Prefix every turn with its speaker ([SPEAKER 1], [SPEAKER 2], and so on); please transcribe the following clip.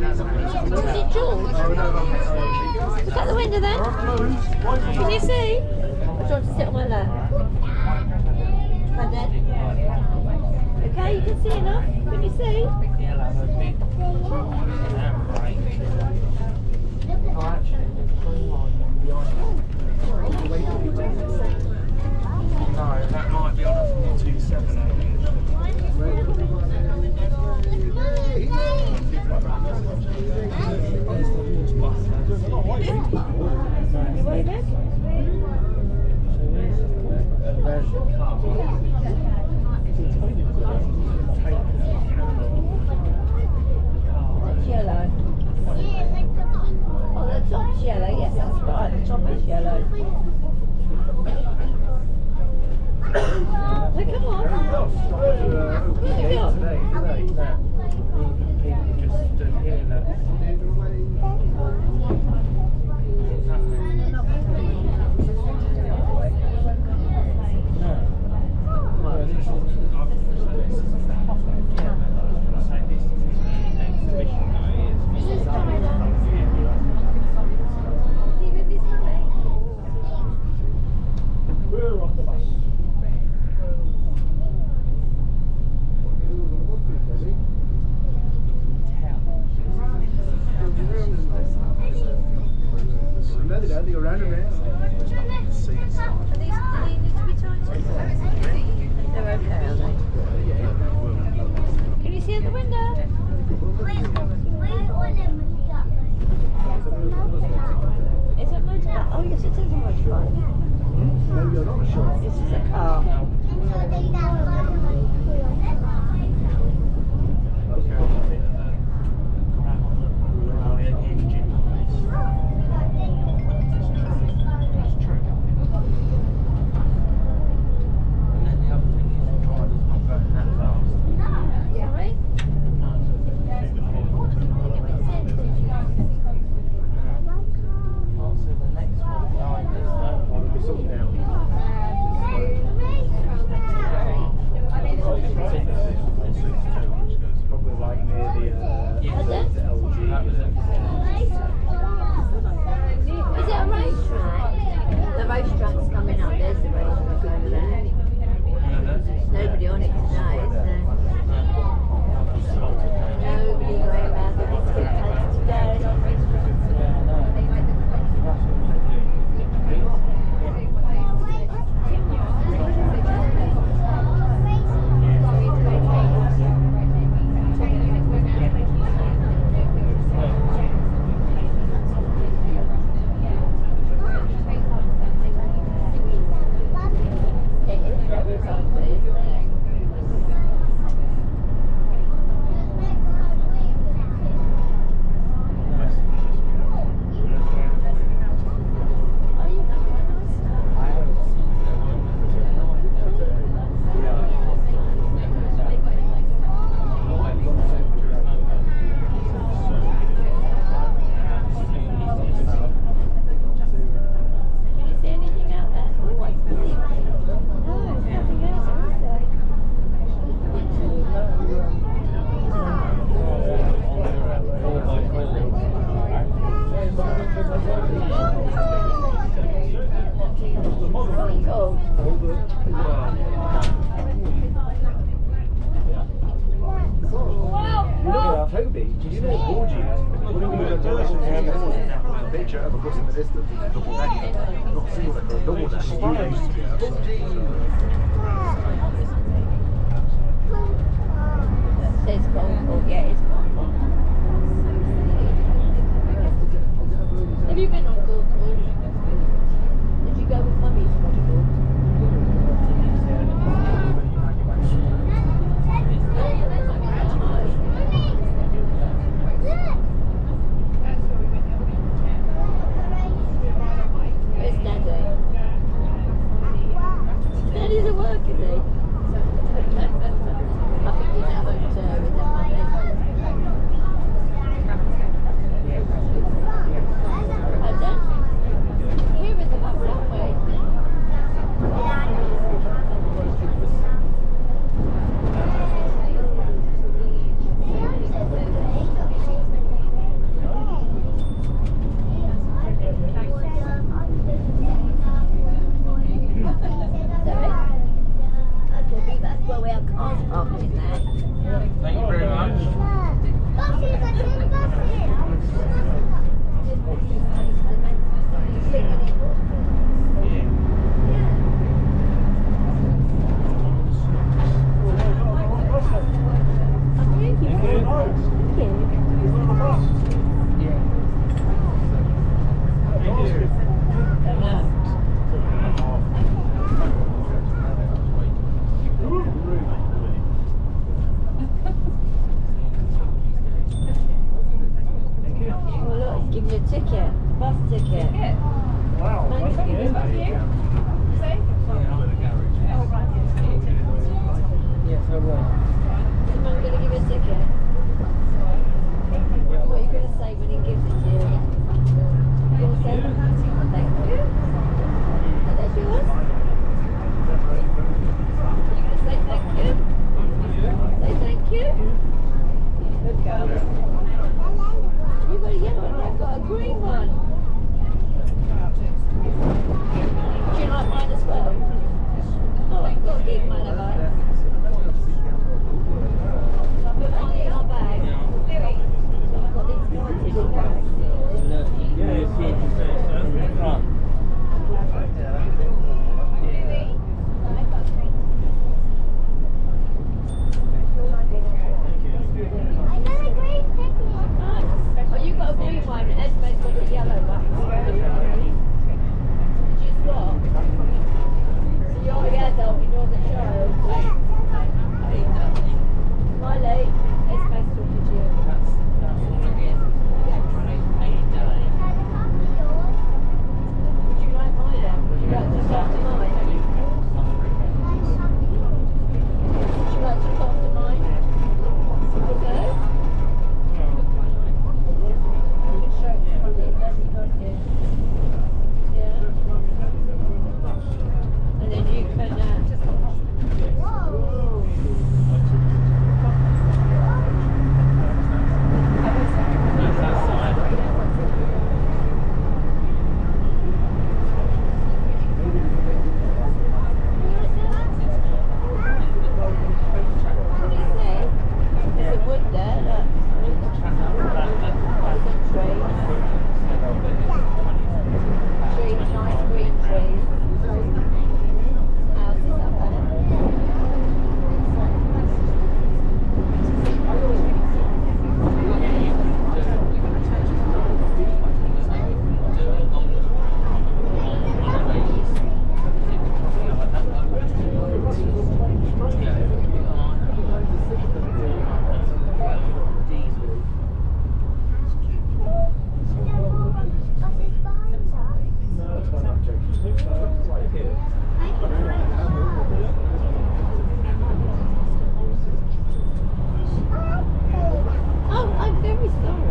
[SPEAKER 1] Was it George? Look out the window then. Can you see? Or do you want to sit on my lap? Right then. Okay, you can see enough. Can you see?
[SPEAKER 2] No, that might be on a 427, I think.
[SPEAKER 1] You way back? That's yellow. Oh, the top's yellow. Yes, that's right. The top is yellow. No, come on. Where'd you go? ticket, bus ticket.
[SPEAKER 2] Wow.
[SPEAKER 1] Thank you.
[SPEAKER 2] Yes, I will.
[SPEAKER 1] Someone going to give you a ticket? What are you going to say when he gives it to you? You'll say, thank you. And that's yours? You're going to say thank you? Say thank you? Good girl. You've got a yellow one, I've got a green one. Do you like mine as well? Oh, I've got to keep mine alive. I've got mine in our bag. I've got these nice bags. Oh, you got a green one, Esme's got a yellow one. Did you swap? So you're the adult and you're the child. Miley, Esme's talking to you. Would you like mine then? Would you like to look after mine? Would you like to look after mine? Okay? And then you can there's a wood there, look. Trees, nice green trees. Houses up there. Oh, I'm very sorry.